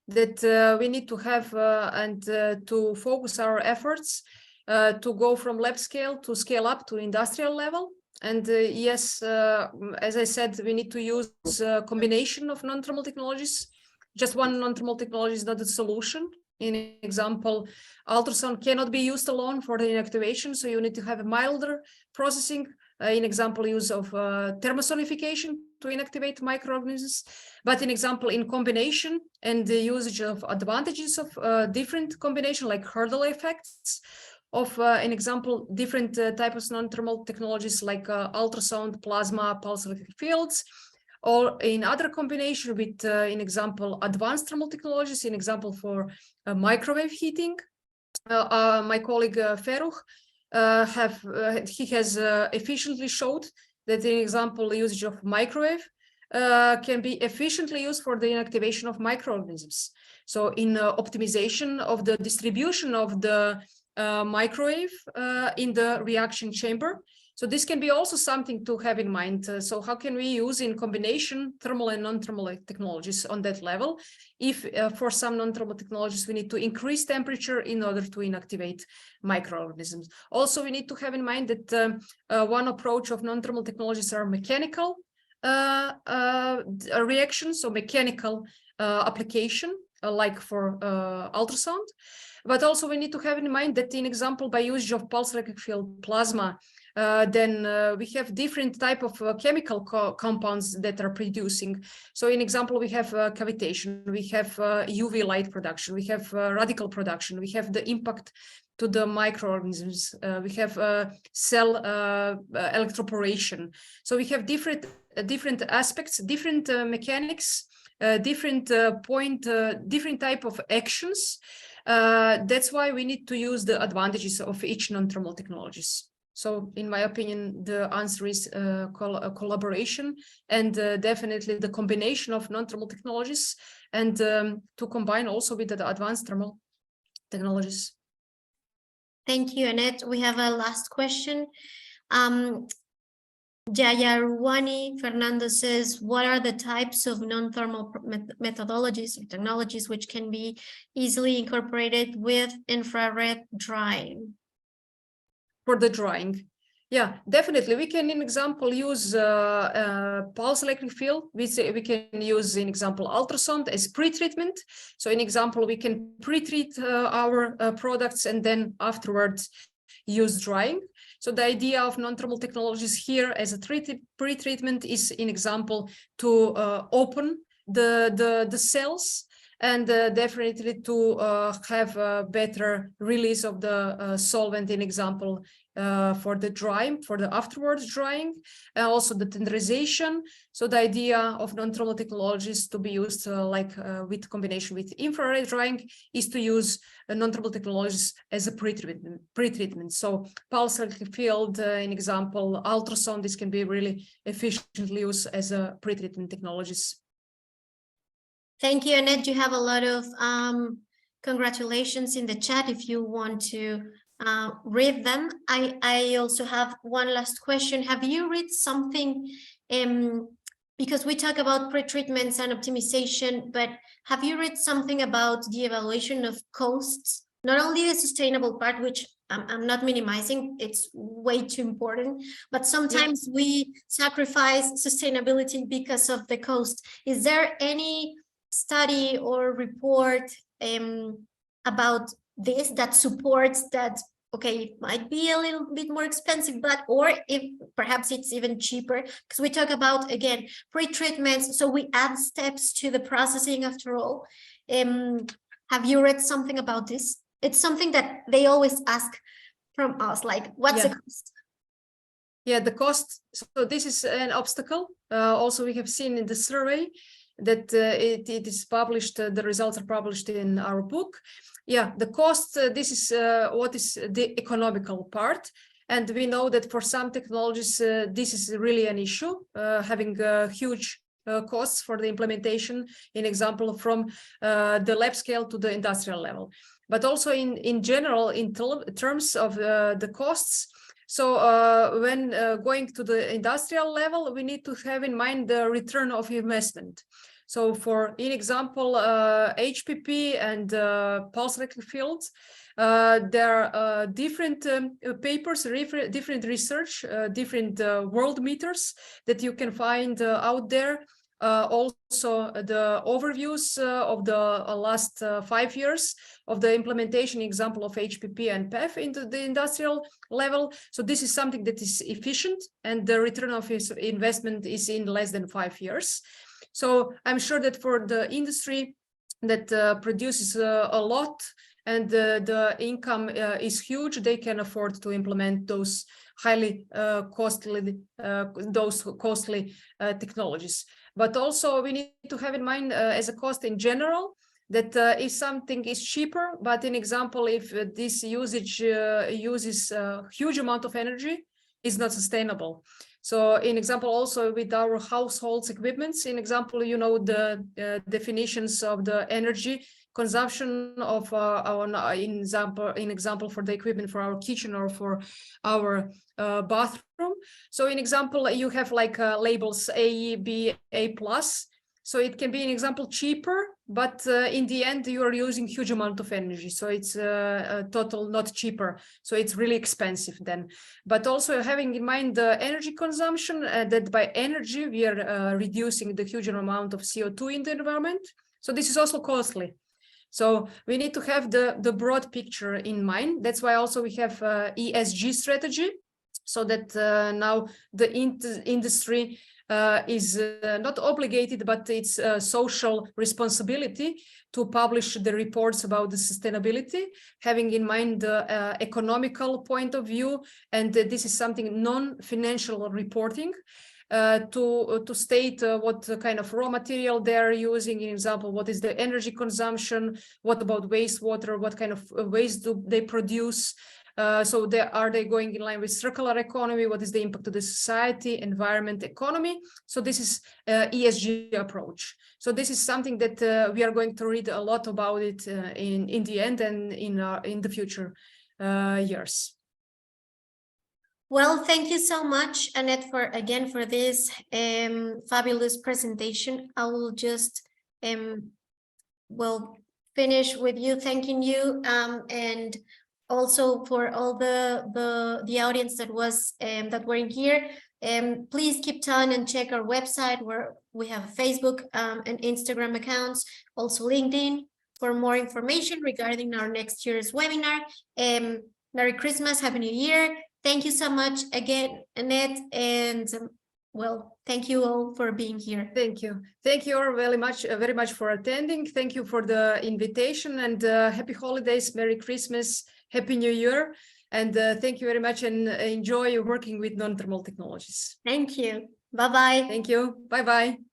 Speaker 2: that we need to have and to focus our efforts to go from lab scale to scale up to industrial level. And yes, as I said, we need to use a combination of non-thermal technologies. Just one non-thermal technology is not the solution. In example, ultrasound cannot be used alone for the inactivation, so you need to have a milder processing. In example, use of thermosonification to inactivate microorganisms, but in example, in combination and the usage of advantages of different combination, like hurdle effects of, in example, different types of non-thermal technologies like ultrasound, plasma, pulse electric fields, or in other combination with, in example, advanced thermal technologies, in example, for microwave heating. My colleague Ferruh he has efficiently showed that, in example, the usage of microwave can be efficiently used for the inactivation of microorganisms. So in optimization of the distribution of the microwave in the reaction chamber. So this can be also something to have in mind. So how can we use in combination thermal and non-thermal technologies on that level? If for some non-thermal technologies, we need to increase temperature in order to inactivate microorganisms. Also, we need to have in mind that one approach of non-thermal technologies are mechanical reactions, so mechanical application, like for ultrasound. But also we need to have in mind that in example, by usage of pulse electric field plasma, then we have different type of chemical compounds that are producing. So in example, we have cavitation, we have UV light production, we have radical production, we have the impact to the microorganisms, we have cell electroporation. So we have different aspects, different mechanics, different different type of actions. That's why we need to use the advantages of each non-thermal technologies. So in my opinion, the answer is collaboration and definitely the combination of non-thermal technologies and to combine also with the advanced thermal technologies.
Speaker 1: Thank you, Anet. We have a last question. Jayaruwani Fernando says, what are the types of non-thermal methodologies or technologies which can be easily incorporated with infrared drying?
Speaker 2: For the drying, yeah, definitely. We can, in example, use pulse electric field. We can use, in example, ultrasound as pre-treatment. So, in example, we can pre-treat our products and then afterwards use drying. So the idea of non-thermal technologies here as a pre-treatment is, in example, to open the cells and definitely to have a better release of the solvent, in example, for the drying, for the afterwards drying, and also the tenderization. So the idea of non-thermal technologies to be used with combination with infrared drying is to use non-thermal technologies as a pre-treatment. So pulse electric field, in example, ultrasound, this can be really efficiently used as a pre-treatment technologies.
Speaker 1: Thank you, Anet. You have a lot of congratulations in the chat if you want to read them. I also have one last question. Have you read something, because we talk about pre-treatments and optimization, but have you read something about the evaluation of costs? Not only the sustainable part, which I'm not minimizing, it's way too important, but sometimes we sacrifice sustainability because of the cost. Is there any study or report about this that supports that, okay, it might be a little bit more expensive, but or if perhaps it's even cheaper, because we talk about, again, pre-treatments, so we add steps to the processing after all. Have you read something about this? It's something that they always ask from us, like, what's the cost?
Speaker 2: Yeah, the cost. So this is an obstacle. Also, we have seen in the survey that it is published, the results are published in our book. Yeah, the cost, this is what is the economical part. And we know that for some technologies, this is really an issue, having huge costs for the implementation, in example, from the lab scale to the industrial level. But also in general, in terms of the costs, so when going to the industrial level, we need to have in mind the return of investment. So for, in example, HPP and pulse electric fields, there are different papers, different research, different world meters that you can find out there. Also the overviews of the last 5 years of the implementation example of HPP and PEF into the industrial level. So this is something that is efficient and the return of his investment is in less than 5 years. So I'm sure that for the industry that produces a lot and the income is huge, they can afford to implement those highly costly technologies. But also we need to have in mind as a cost in general that if something is cheaper, but in example, if this usage uses a huge amount of energy, is not sustainable. So in example, also with our households equipments, in example, you know, the definitions of the energy consumption of in example for the equipment for our kitchen or for our bathroom. So in example, you have like labels A, B, A+. So it can be an example cheaper, but in the end you are using huge amount of energy. So it's a total not cheaper. So it's really expensive then. But also having in mind the energy consumption, that by energy we are reducing the huge amount of CO2 in the environment. So this is also costly. So we need to have the broad picture in mind. That's why also we have ESG strategy, so that now the industry is not obligated, but it's social responsibility to publish the reports about the sustainability, having in mind the economical point of view. And this is something non-financial reporting. To state what kind of raw material they're using, in example, what is the energy consumption, what about wastewater, what kind of waste do they produce. So are they going in line with circular economy? What is the impact to the society, environment, economy? So this is ESG approach. So this is something that we are going to read a lot about it in the end and in the future years.
Speaker 1: Well, thank you so much, Anet, for this fabulous presentation. I will just finish with you thanking you, and also for all the audience that was that were in here. Please keep on and check our website, where we have Facebook and Instagram accounts, also LinkedIn, for more information regarding our next year's webinar. Merry Christmas, Happy New Year. Thank you so much again, Anet, and thank you all for being here.
Speaker 2: Thank you. Thank you all very much for attending. Thank you for the invitation, and happy holidays, Merry Christmas, Happy New Year. And thank you very much, and enjoy working with non-thermal technologies.
Speaker 1: Thank you. Bye-bye.
Speaker 2: Thank you. Bye-bye.